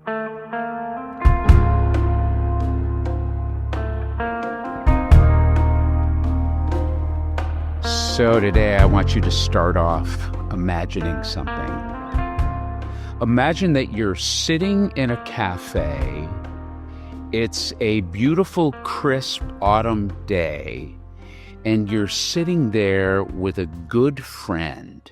So today I want you to start off imagining something. Imagine that you're sitting in a cafe. It's a beautiful, crisp autumn day, and you're sitting there with a good friend.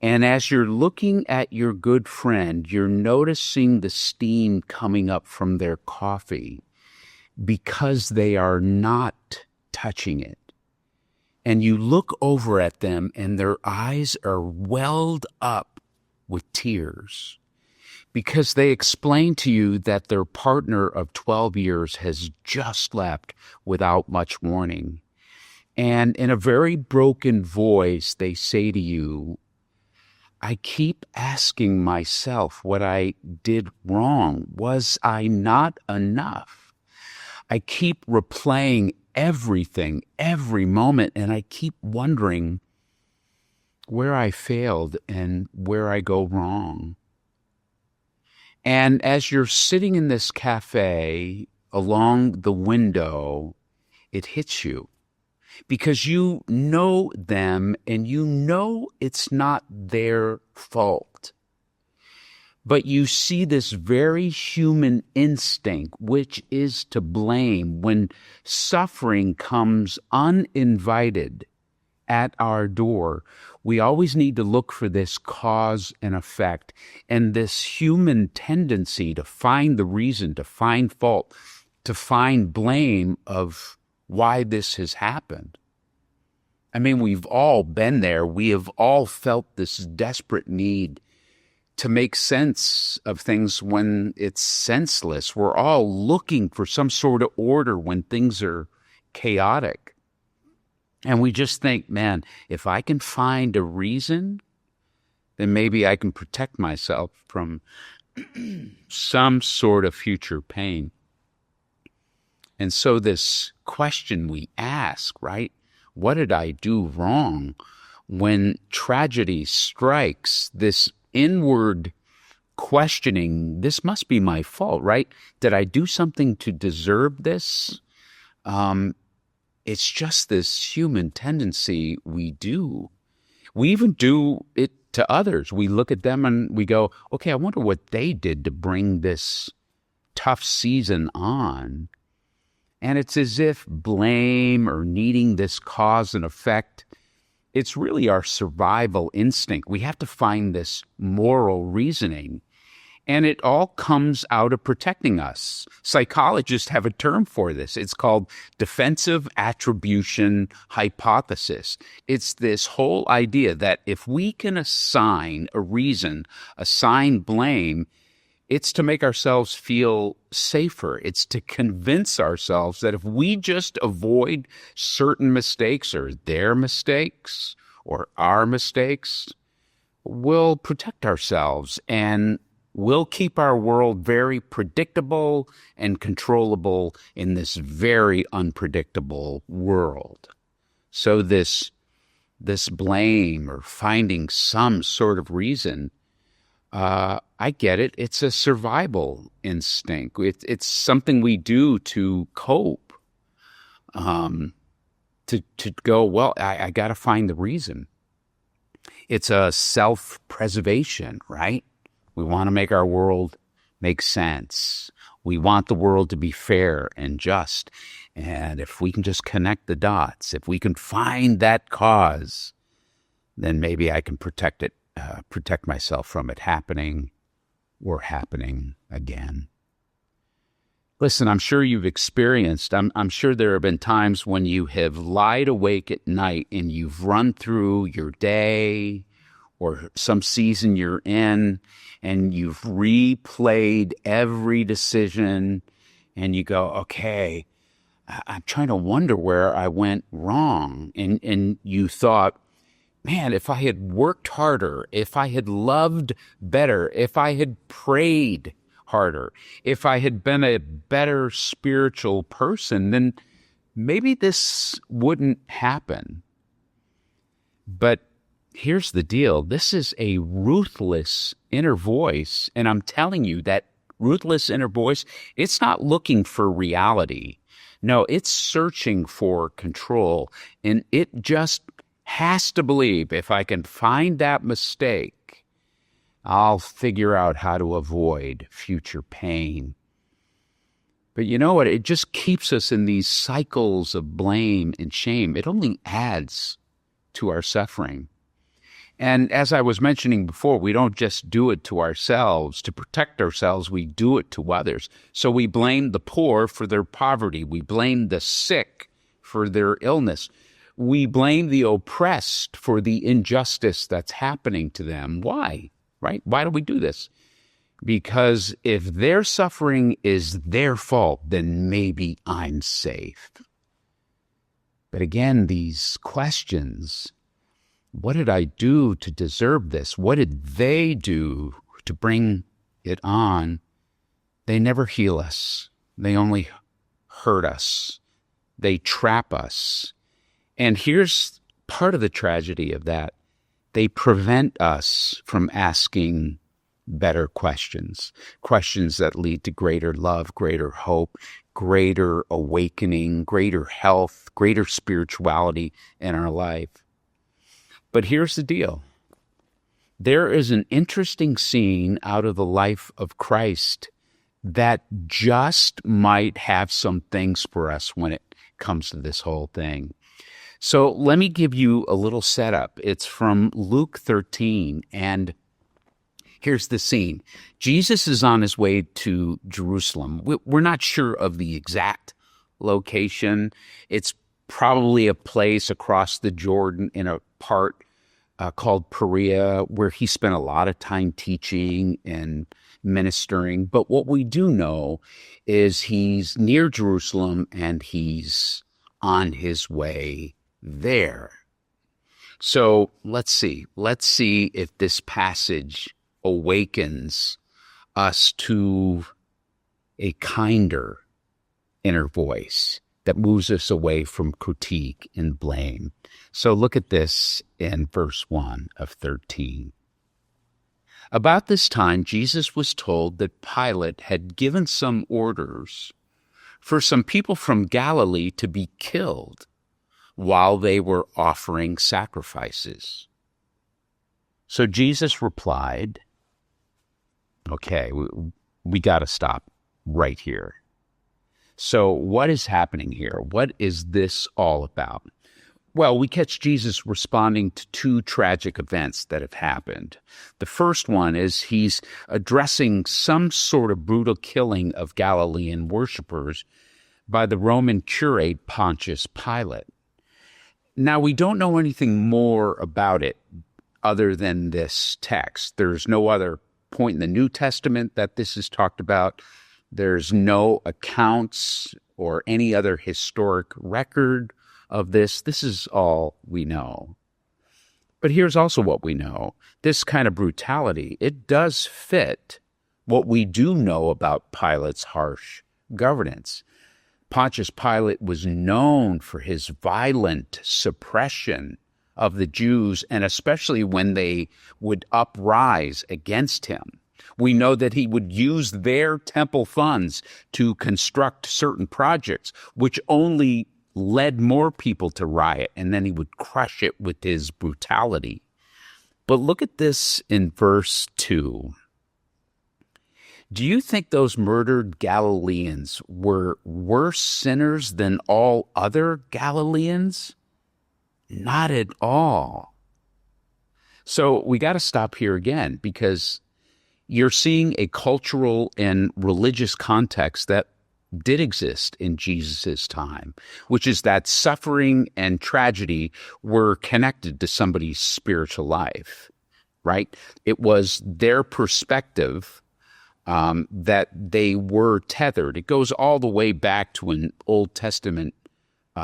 And as you're looking at your good friend, you're noticing the steam coming up from their coffee because they are not touching it. And you look over at them and their eyes are welled up with tears because they explain to you that their partner of 12 years has just left without much warning. And in a very broken voice, they say to you, I keep asking myself what I did wrong. Was I not enough? I keep replaying everything, every moment, and I keep wondering where I failed and where I go wrong. And as you're sitting in this cafe along the window, it hits you because you know them and you know it's not their fault. But you see this very human instinct, which is to blame when suffering comes uninvited at our door. We always need to look for this cause and effect and this human tendency to find the reason, to find fault, to find blame of why this has happened. I mean, we've all been there. We have all felt this desperate need to make sense of things when it's senseless. We're all looking for some sort of order when things are chaotic. And we just think, man, if I can find a reason, then maybe I can protect myself from some sort of future pain. And so this question we ask, right? What did I do wrong? When tragedy strikes, this inward questioning, this must be my fault, right? Did I do something to deserve this? It's just this human tendency we do. We even do it to others. We look at them and we go, okay, I wonder what they did to bring this tough season on. And it's as if blame or needing this cause and effect, it's really our survival instinct. We have to find this moral reasoning, and it all comes out of protecting us. Psychologists have a term for this. It's called defensive attribution hypothesis. It's this whole idea that if we can assign a reason, assign blame, it's to make ourselves feel safer. It's to convince ourselves that if we just avoid certain mistakes or their mistakes or our mistakes, we'll protect ourselves and we'll keep our world very predictable and controllable in this very unpredictable world. So this blame or finding some sort of reason, I get it. It's a survival instinct. It's something we do to cope, to go, well, I got to find the reason. It's a self-preservation, right? We want to make our world make sense. We want the world to be fair and just. And if we can just connect the dots, if we can find that cause, then maybe I can protect myself from it happening or happening again. Listen, I'm sure you've experienced, I'm sure there have been times when you have lied awake at night and you've run through your day or some season you're in and you've replayed every decision and you go, okay, I'm trying to wonder where I went wrong. And you thought, man, if I had worked harder, if I had loved better, if I had prayed harder, if I had been a better spiritual person, then maybe this wouldn't happen. But here's the deal. This is a ruthless inner voice, and I'm telling you that ruthless inner voice, it's not looking for reality. No, it's searching for control. And it just has to believe if I can find that mistake, I'll figure out how to avoid future pain. But you know what? It just keeps us in these cycles of blame and shame. It only adds to our suffering. And as I was mentioning before, we don't just do it to ourselves. To protect ourselves, we do it to others. So we blame the poor for their poverty. We blame the sick for their illness. We blame the oppressed for the injustice that's happening to them. Why? Right? Why do we do this? Because if their suffering is their fault, then maybe I'm safe. But again, these questions, what did I do to deserve this? What did they do to bring it on? They never heal us. They only hurt us. They trap us. And here's part of the tragedy of that. They prevent us from asking better questions, questions that lead to greater love, greater hope, greater awakening, greater health, greater spirituality in our life. But here's the deal. There is an interesting scene out of the life of Christ that just might have some things for us when it comes to this whole thing. So let me give you a little setup. It's from Luke 13, and here's the scene. Jesus is on his way to Jerusalem. We're not sure of the exact location. It's probably a place across the Jordan in a part called Perea, where he spent a lot of time teaching and ministering. But what we do know is he's near Jerusalem and he's on his way there. So let's see if this passage awakens us to a kinder inner voice that moves us away from critique and blame. So look at this in verse 1 of 13. About this time, Jesus was told that Pilate had given some orders for some people from Galilee to be killed while they were offering sacrifices. So Jesus replied, okay, we got to stop right here. So what is happening here? What is this all about? Well, we catch Jesus responding to two tragic events that have happened. The first one is he's addressing some sort of brutal killing of Galilean worshipers by the Roman curate Pontius Pilate. Now, we don't know anything more about it other than this text. There's no other point in the New Testament that this is talked about. There's no accounts or any other historic record of this. This is all we know. But here's also what we know. This kind of brutality, it does fit what we do know about Pilate's harsh governance. Pontius Pilate was known for his violent suppression of the Jews, and especially when they would uprise against him. We know that he would use their temple funds to construct certain projects, which only led more people to riot, and then he would crush it with his brutality. But look at this in verse 2. Do you think those murdered Galileans were worse sinners than all other Galileans? Not at all. So we got to stop here again, because you're seeing a cultural and religious context that did exist in Jesus' time, which is that suffering and tragedy were connected to somebody's spiritual life, right? It was their perspective that they were tethered. It goes all the way back to an Old Testament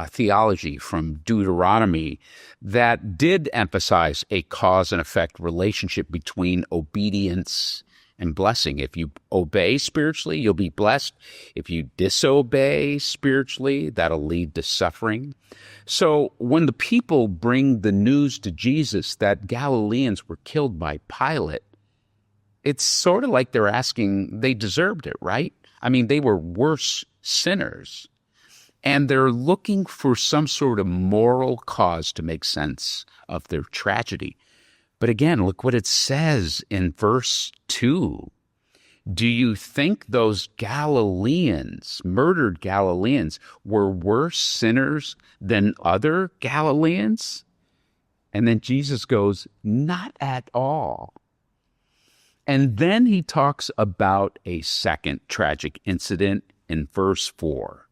theology from Deuteronomy that did emphasize a cause and effect relationship between obedience and blessing. If you obey spiritually, you'll be blessed. If you disobey spiritually, that'll lead to suffering. So when the people bring the news to Jesus that Galileans were killed by Pilate, it's sort of like they're asking, they deserved it, right? I mean, they were worse sinners. And they're looking for some sort of moral cause to make sense of their tragedy. But again, look what it says in verse 2. Do you think those Galileans, murdered Galileans, were worse sinners than other Galileans? And then Jesus goes, not at all. And then he talks about a second tragic incident in verse 4.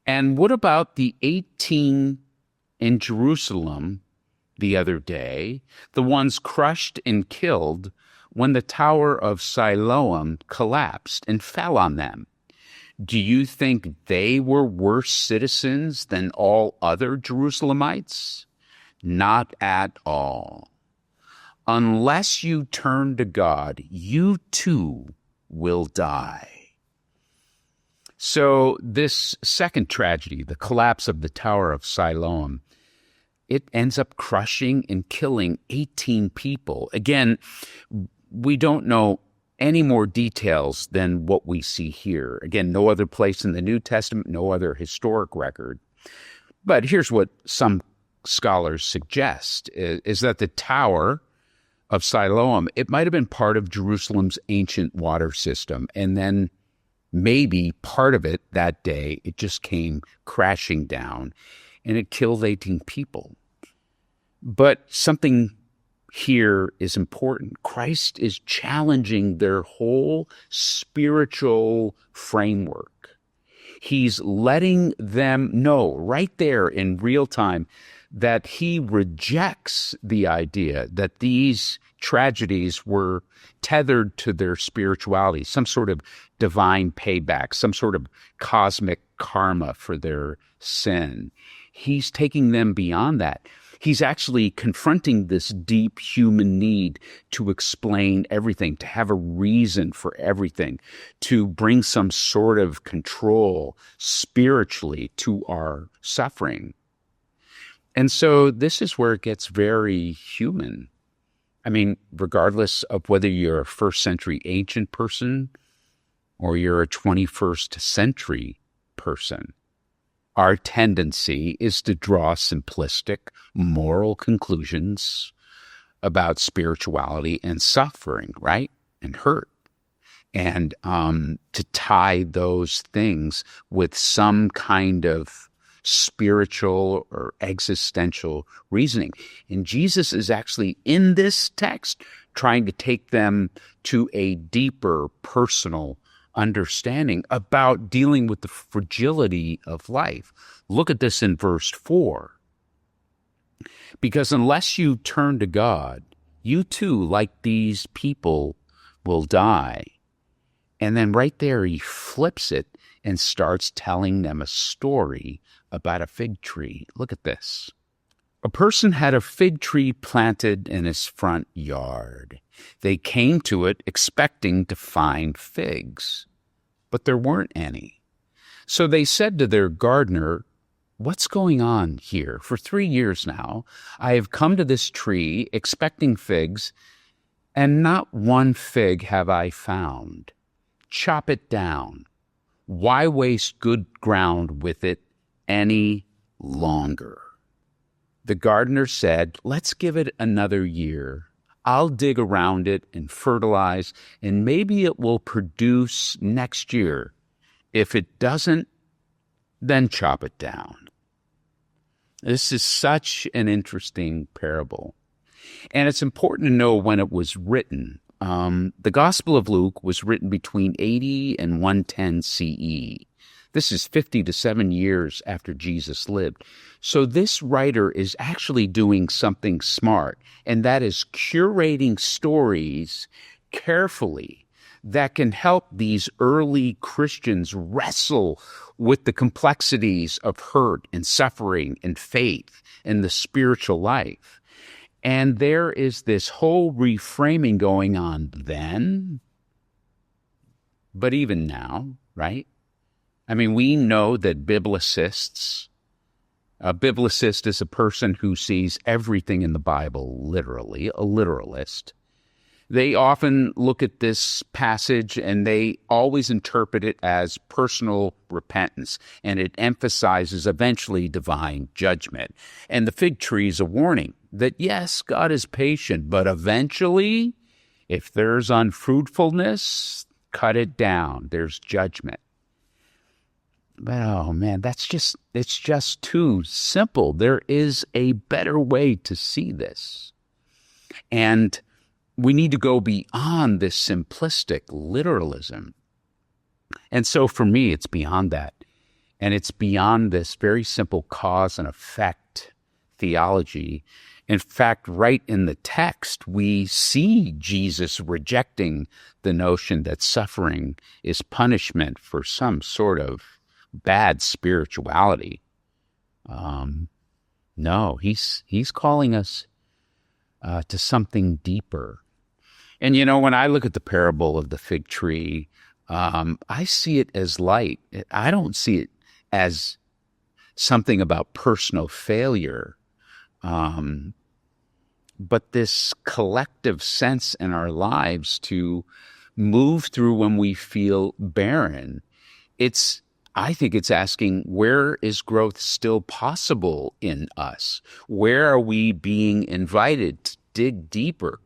And what about the 18 in Jerusalem the other day, the ones crushed and killed when the Tower of Siloam collapsed and fell on them? Do you think they were worse citizens than all other Jerusalemites? Not at all. Unless you turn to God, you too will die. So this second tragedy, the collapse of the Tower of Siloam, it ends up crushing and killing 18 people. Again, we don't know any more details than what we see here. Again, no other place in the New Testament, no other historic record. But here's what some scholars suggest, is that the Tower of Siloam, it might have been part of Jerusalem's ancient water system, and then maybe part of it that day, it just came crashing down, and it killed 18 people. But something here is important. Christ is challenging their whole spiritual framework. He's letting them know right there in real time that he rejects the idea that these tragedies were tethered to their spirituality, some sort of divine payback, some sort of cosmic karma for their sin. He's taking them beyond that. He's actually confronting this deep human need to explain everything, to have a reason for everything, to bring some sort of control spiritually to our suffering. And so this is where it gets very human. I mean, regardless of whether you're a first century ancient person or you're a 21st century person, our tendency is to draw simplistic moral conclusions about spirituality and suffering, right? And hurt. And to tie those things with some kind of spiritual or existential reasoning. And Jesus is actually in this text trying to take them to a deeper personal understanding about dealing with the fragility of life. Look at this in verse 4. Because unless you turn to God, you too, like these people, will die. And then right there, he flips it and starts telling them a story about a fig tree. Look at this. A person had a fig tree planted in his front yard. They came to it expecting to find figs, but there weren't any. So they said to their gardener, "What's going on here? For 3 years now, I have come to this tree expecting figs, and not one fig have I found. Chop it down. Why waste good ground with it any longer?" The gardener said, "Let's give it another year. I'll dig around it and fertilize, and maybe it will produce next year. If it doesn't, then chop it down." This is such an interesting parable. And it's important to know when it was written. The Gospel of Luke was written between 80 and 110 CE. This is 50 to 7 years after Jesus lived. So this writer is actually doing something smart, and that is curating stories carefully that can help these early Christians wrestle with the complexities of hurt and suffering and faith and the spiritual life. And there is this whole reframing going on then, but even now, right? I mean, we know that biblicists, a biblicist is a person who sees everything in the Bible literally, a literalist. They often look at this passage and they always interpret it as personal repentance, and it emphasizes eventually divine judgment. And the fig tree is a warning that, yes, God is patient, but eventually, if there's unfruitfulness, cut it down. There's judgment. But, oh man, it's just too simple. There is a better way to see this. And we need to go beyond this simplistic literalism. And so for me, it's beyond that. And it's beyond this very simple cause and effect theology. In fact, right in the text, we see Jesus rejecting the notion that suffering is punishment for some sort of bad spirituality. No, he's calling us to something deeper. And, when I look at the parable of the fig tree, I see it as light. I don't see it as something about personal failure, but this collective sense in our lives to move through when we feel barren. I think it's asking, where is growth still possible in us? Where are we being invited to dig deeper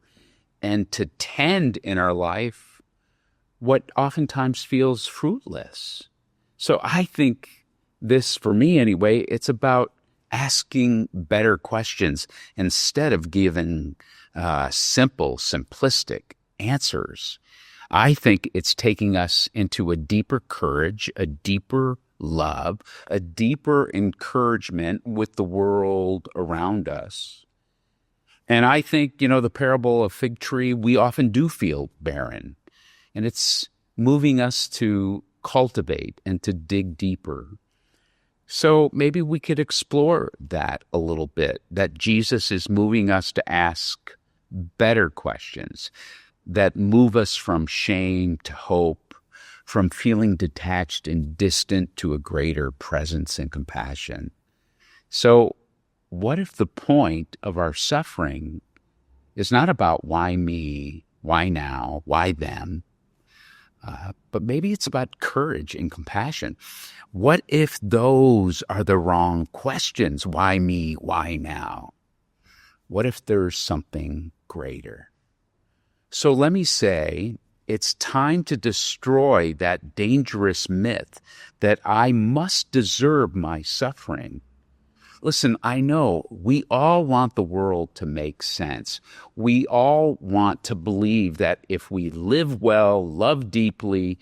and to tend in our life what oftentimes feels fruitless? So I think this, for me anyway, it's about asking better questions instead of giving simple, simplistic answers. I think it's taking us into a deeper courage, a deeper love, a deeper encouragement with the world around us. And I think, the parable of fig tree, we often do feel barren. And it's moving us to cultivate and to dig deeper. So maybe we could explore that a little bit, that Jesus is moving us to ask better questions that move us from shame to hope, from feeling detached and distant to a greater presence and compassion. So what if the point of our suffering is not about why me, why now, why them, but maybe it's about courage and compassion? What if those are the wrong questions? Why me, why now? What if there's something greater? So let me say, it's time to destroy that dangerous myth that I must deserve my suffering. Listen, I know we all want the world to make sense. We all want to believe that if we live well, love deeply,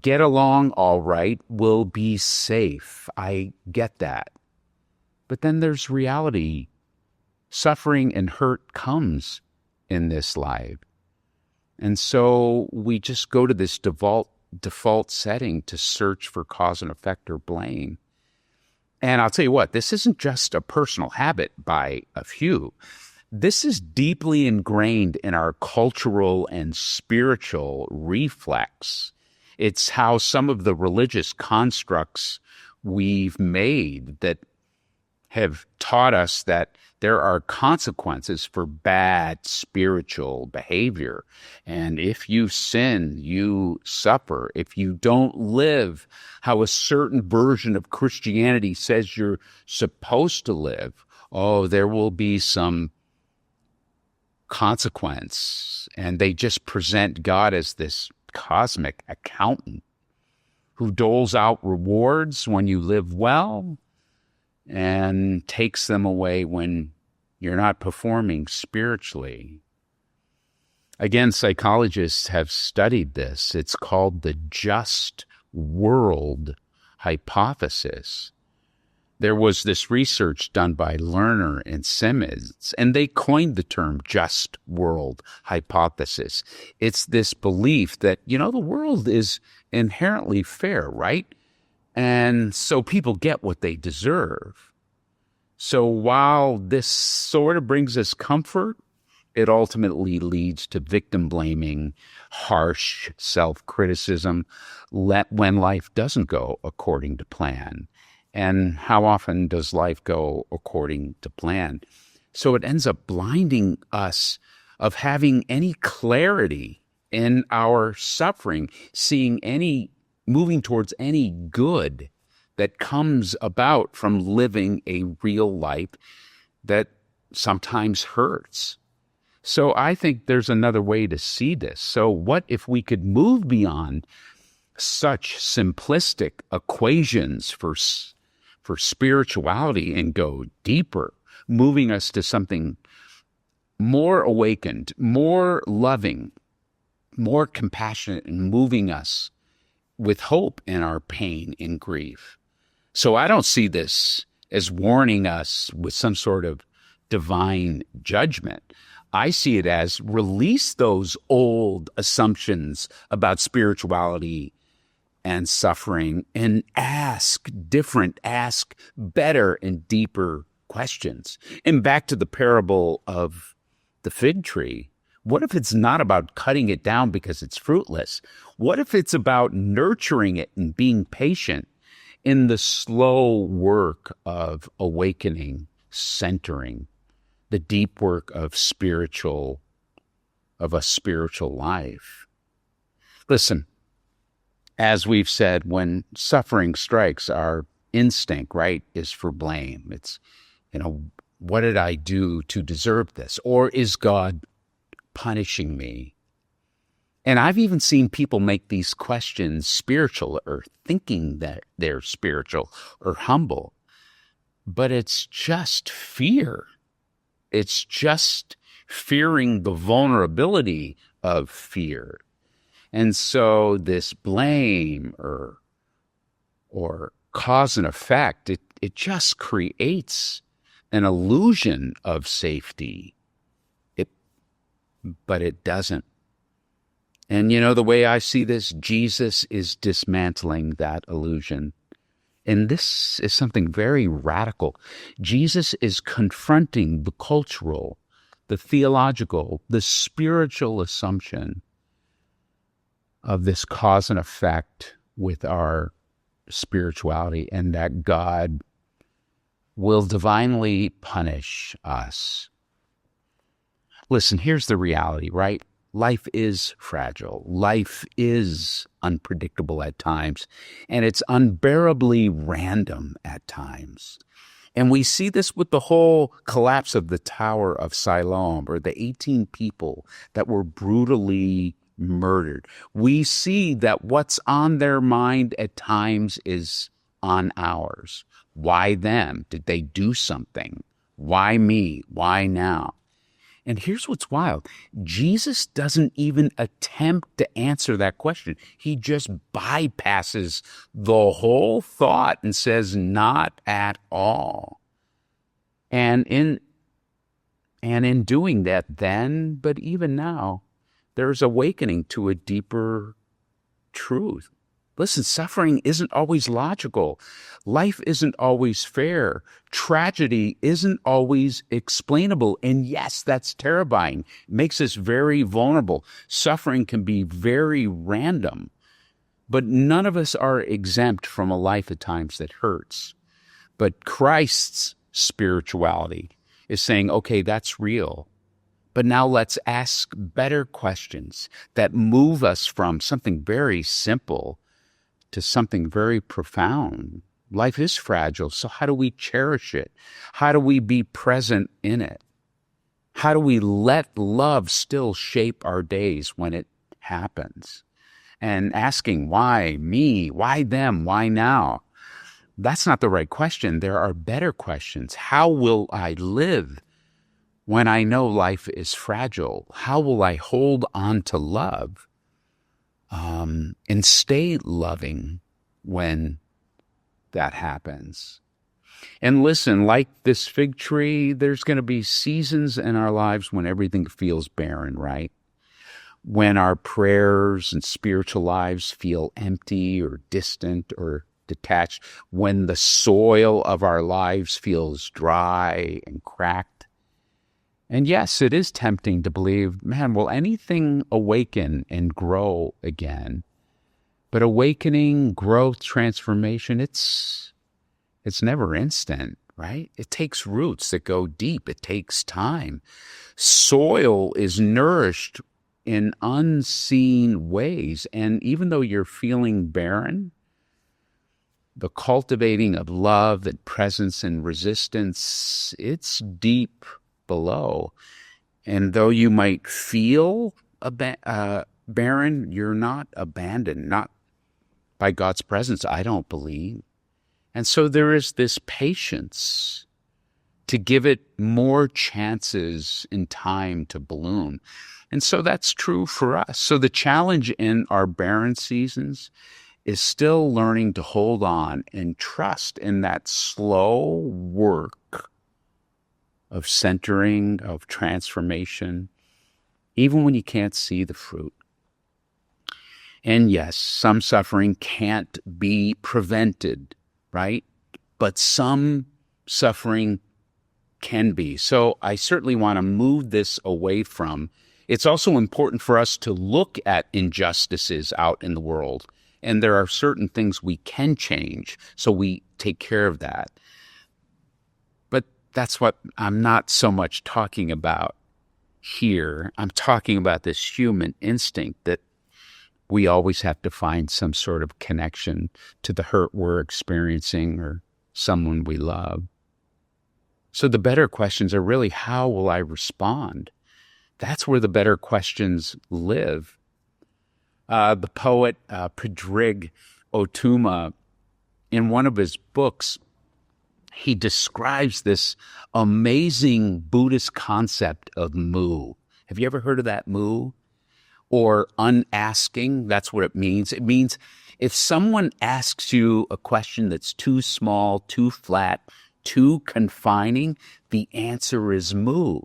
get along all right, we'll be safe. I get that. But then there's reality. Suffering and hurt comes in this life. And so we just go to this default setting to search for cause and effect or blame. And I'll tell you what, this isn't just a personal habit by a few. This is deeply ingrained in our cultural and spiritual reflex. It's how some of the religious constructs we've made that have taught us that there are consequences for bad spiritual behavior. And if you sin, you suffer. If you don't live how a certain version of Christianity says you're supposed to live, there will be some consequence. And they just present God as this cosmic accountant who doles out rewards when you live well and takes them away when you're not performing spiritually. Again, psychologists have studied this. It's called the just world hypothesis. There was this research done by Lerner and Simmons, and they coined the term just world hypothesis. It's this belief that, the world is inherently fair, right? And so people get what they deserve. So while this sort of brings us comfort, it ultimately leads to victim blaming, harsh self-criticism, when life doesn't go according to plan. And how often does life go according to plan? So it ends up blinding us of having any clarity in our suffering, moving towards any good that comes about from living a real life that sometimes hurts. So I think there's another way to see this. So what if we could move beyond such simplistic equations for spirituality and go deeper, moving us to something more awakened, more loving, more compassionate, and moving us with hope in our pain and grief. So I don't see this as warning us with some sort of divine judgment. I see it as release those old assumptions about spirituality and suffering and ask better and deeper questions. And back to the parable of the fig tree. What if it's not about cutting it down because it's fruitless? What if it's about nurturing it and being patient in the slow work of awakening, centering, the deep work of a spiritual life? Listen, as we've said, when suffering strikes, our instinct, right, is for blame. It's, what did I do to deserve this? Or is God punishing me? And I've even seen people make these questions spiritual or thinking that they're spiritual or humble. But it's just fear. It's just fearing the vulnerability of fear. And so this blame or cause and effect, it just creates an illusion of safety. But it doesn't. And the way I see this, Jesus is dismantling that illusion. And this is something very radical. Jesus is confronting the cultural, the theological, the spiritual assumption of this cause and effect with our spirituality, and that God will divinely punish us. Listen, here's the reality, right? Life is fragile. Life is unpredictable at times, and it's unbearably random at times. And we see this with the whole collapse of the Tower of Siloam, or the 18 people that were brutally murdered. We see that what's on their mind at times is on ours. Why them? Did they do something? Why me? Why now? And here's what's wild. Jesus doesn't even attempt to answer that question. He just bypasses the whole thought and says, not at all. And in doing that then, but even now, there's awakening to a deeper truth. Listen, suffering isn't always logical. Life isn't always fair. Tragedy isn't always explainable. And yes, that's terrifying. It makes us very vulnerable. Suffering can be very random. But none of us are exempt from a life at times that hurts. But Christ's spirituality is saying, okay, that's real. But now let's ask better questions that move us from something very simple to something very profound. Life is fragile, so how do we cherish it? How do we be present in it? How do we let love still shape our days when it happens? And asking, why me? Why them? Why now? That's not the right question. There are better questions. How will I live when I know life is fragile? How will I hold on to love and stay loving when that happens? And listen, like this fig tree, there's going to be seasons in our lives when everything feels barren, right? When our prayers and spiritual lives feel empty or distant or detached, when the soil of our lives feels dry and cracked. And yes, it is tempting to believe, man, will anything awaken and grow again? But awakening, growth, transformation, it's never instant. right? It takes roots that go deep. It takes time. Soil is nourished in unseen ways. And even though you're feeling barren, the cultivating of love and presence and resistance, it's deep below. And though you might feel barren, you're not abandoned, not by God's presence, I don't believe. And so there is this patience to give it more chances in time to bloom. And so that's true for us. So the challenge in our barren seasons is still learning to hold on and trust in that slow work of centering, of transformation, even when you can't see the fruit. And yes, some suffering can't be prevented, right? But some suffering can be. So I certainly want to move this away from. It's also important for us to look at injustices out in the world. And there are certain things we can change, so we take care of that. But that's what I'm not so much talking about here. I'm talking about this human instinct that we always have to find some sort of connection to the hurt we're experiencing or someone we love. So the better questions are really, how will I respond? That's where the better questions live. The poet Pádraig Ó Tuama, in one of his books, he describes this amazing Buddhist concept of mu. Have you ever heard of that mu? Or unasking, that's what it means. It means if someone asks you a question that's too small, too flat, too confining, the answer is mu.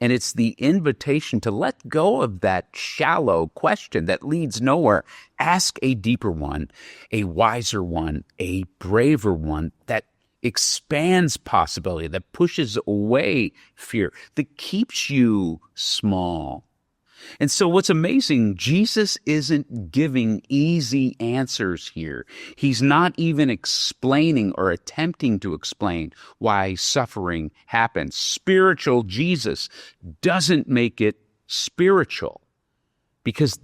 And it's the invitation to let go of that shallow question that leads nowhere. Ask a deeper one, a wiser one, a braver one that expands possibility, that pushes away fear, that keeps you small. And so what's amazing, Jesus isn't giving easy answers here. He's not even explaining or attempting to explain why suffering happens. Spiritual Jesus doesn't make it spiritual, because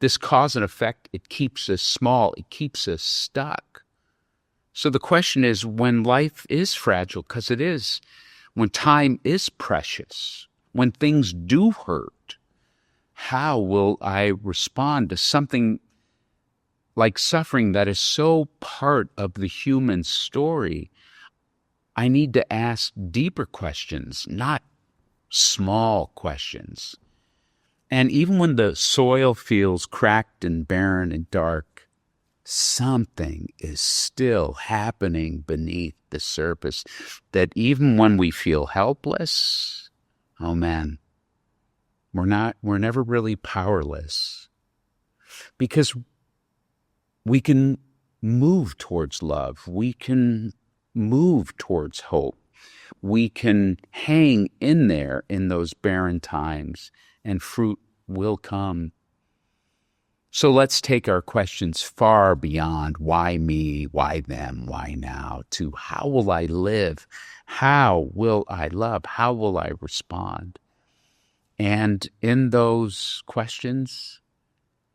this cause and effect, it keeps us small, it keeps us stuck. So the question is, when life is fragile, because it is, when time is precious, when things do hurt, how will I respond to something like suffering that is so part of the human story? I need to ask deeper questions, not small questions. And even when the soil feels cracked and barren and dark, something is still happening beneath the surface, that even when we feel helpless, oh man, we're never really powerless, because we can move towards love. We can move towards hope. We can hang in there in those barren times, and fruit will come. So let's take our questions far beyond why me, why them, why now, to how will I live? How will I love? How will I respond? And in those questions,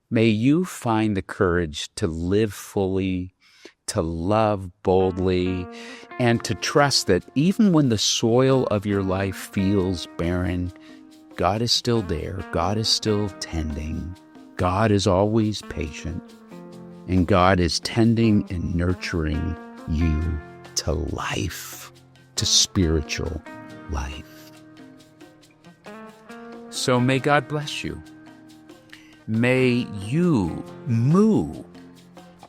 may you find the courage to live fully, to love boldly, and to trust that even when the soil of your life feels barren, God is still there. God is still tending. God is always patient, and God is tending and nurturing you to life, to spiritual life. So may God bless you. May you move.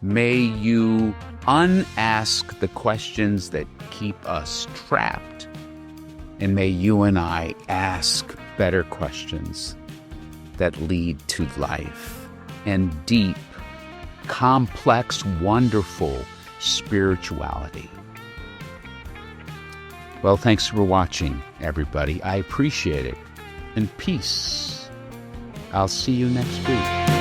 May you unask the questions that keep us trapped. And may you and I ask better questions that lead to life and deep, complex, wonderful spirituality. Well, thanks for watching, everybody. I appreciate it. And peace. I'll see you next week.